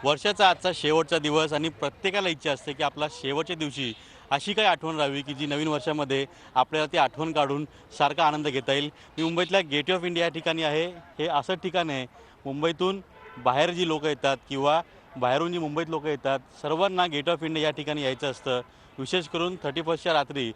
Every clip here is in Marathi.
वर्षाचा आजचा शेवटचा दिवस आणि प्रत्येकाला इच्छा असते की आपला शेवटच्या दिवशी अशी काही आठवण राहावी की जी नवीन वर्षामध्ये आपल्याला ती आठवण काढून सारखा आनंद घेता येईल. मी मुंबईतल्या गेट ऑफ इंडिया या ठिकाणी आहे. हे असं ठिकाण आहे मुंबईतून बाहेर जी लोकं येतात किंवा बाहेरून जी मुंबईत लोकं येतात सर्वांना गेट ऑफ इंडिया या ठिकाणी यायचं असतं. विशेष करून 31च्या रात्री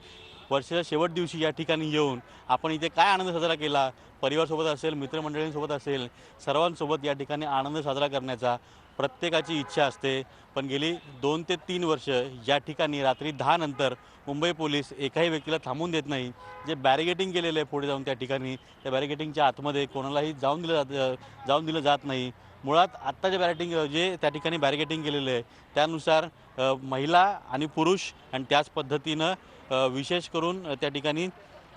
वर्षाच्या शेवट दिवशी या ठिकाणी येऊन आपण इथे काय आनंद साजरा केला, परिवारासोबत असेल, मित्रमंडळींसोबत असेल, सर्वांसोबत या ठिकाणी आनंद साजरा करण्याचा प्रत्येकाची इच्छा असते. पण गेली 2 ते 3 वर्ष या ठिकाणी रात्री 10 नंतर मुंबई पोलीस एकाही व्यक्तीला थांबून देत नाही. जे बॅरिगेटिंग केलेलं आहे पुढे जाऊन त्या ठिकाणी, त्या बॅरिगेटिंगच्या आतमध्ये कोणालाही जाऊन दिलं जात नाही. मुळात आत्ता जे त्या ठिकाणी बॅरिगेटिंग केलेलं आहे त्यानुसार महिला आणि पुरुष आणि त्याच पद्धतीनं विशेष करून त्या ठिकाणी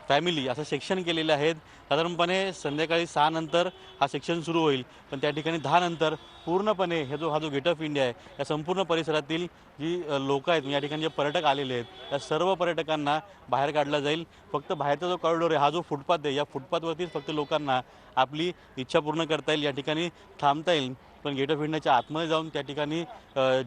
फॅमिली असं सेक्शन केलेले आहेत. साधारणपणे संध्याकाळी 6 नंतर हा सेक्शन सुरू होईल. पण त्या ठिकाणी 10 नंतर पूर्णपणे हा जो गेट ऑफ इंडिया आहे या संपूर्ण परिसरातील जी लोकं आहेत या ठिकाणी जे पर्यटक आलेले आहेत त्या सर्व पर्यटकांना बाहेर काढलं जाईल. फक्त बाहेरचा जो कॉरिडॉर आहे, हा जो फुटपाथ आहे, या फुटपाथवरतीच फक्त लोकांना आपली इच्छा पूर्ण करता येईल, या ठिकाणी थांबता येईल. पण गेट ऑफ इंडियाच्या आतमध्ये जाऊन त्या ठिकाणी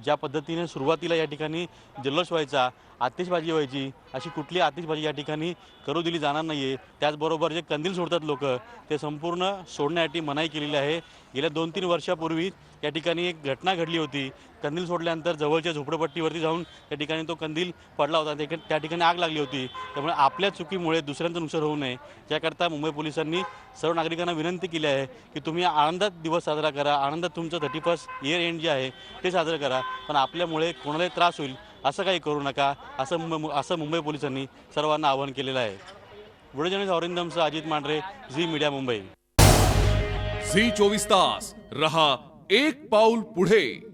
ज्या पद्धतीने सुरुवातीला या ठिकाणी जल्लोष व्हायचा, आतिषबाजी व्हायची, अशी कुठली आतिषबाजी या ठिकाणी करू दिली जाणार नाही आहे. त्याचबरोबर जे कंदील सोडतात लोकं ते संपूर्ण सोडण्यासाठी मनाई केलेली आहे. गेल्या 2-3 वर्षापूर्वी या ठिकाणी एक घटना घडली होती. कंदील सोडल्यानंतर जवळच्या झोपडपट्टीवरती जाऊन त्या ठिकाणी तो कंदील पडला होता. त्या ठिकाणी आग लागली होती. त्यामुळे आपल्या चुकीमुळे दुसऱ्यांचं नुकसान होऊ नये याकरता मुंबई पोलिसांनी सर्व नागरिकांना विनंती केली आहे की तुम्ही आनंदात दिवस साजरा करा, आनंदात तुमचं 31st इयर एंड जे आहे ते साजरं करा. पण आपल्यामुळे कोणालाही त्रास होईल असं काही करू नका, असं मुंबई पोलिसांनी सर्वांना आवाहन केलेलं आहे. व्हिडिओ जर्नलिस्ट औरिंदमसह Ajit Mandhare, Zee media Mumbai. Zee 24 तास रहा एक पाऊल पुढे.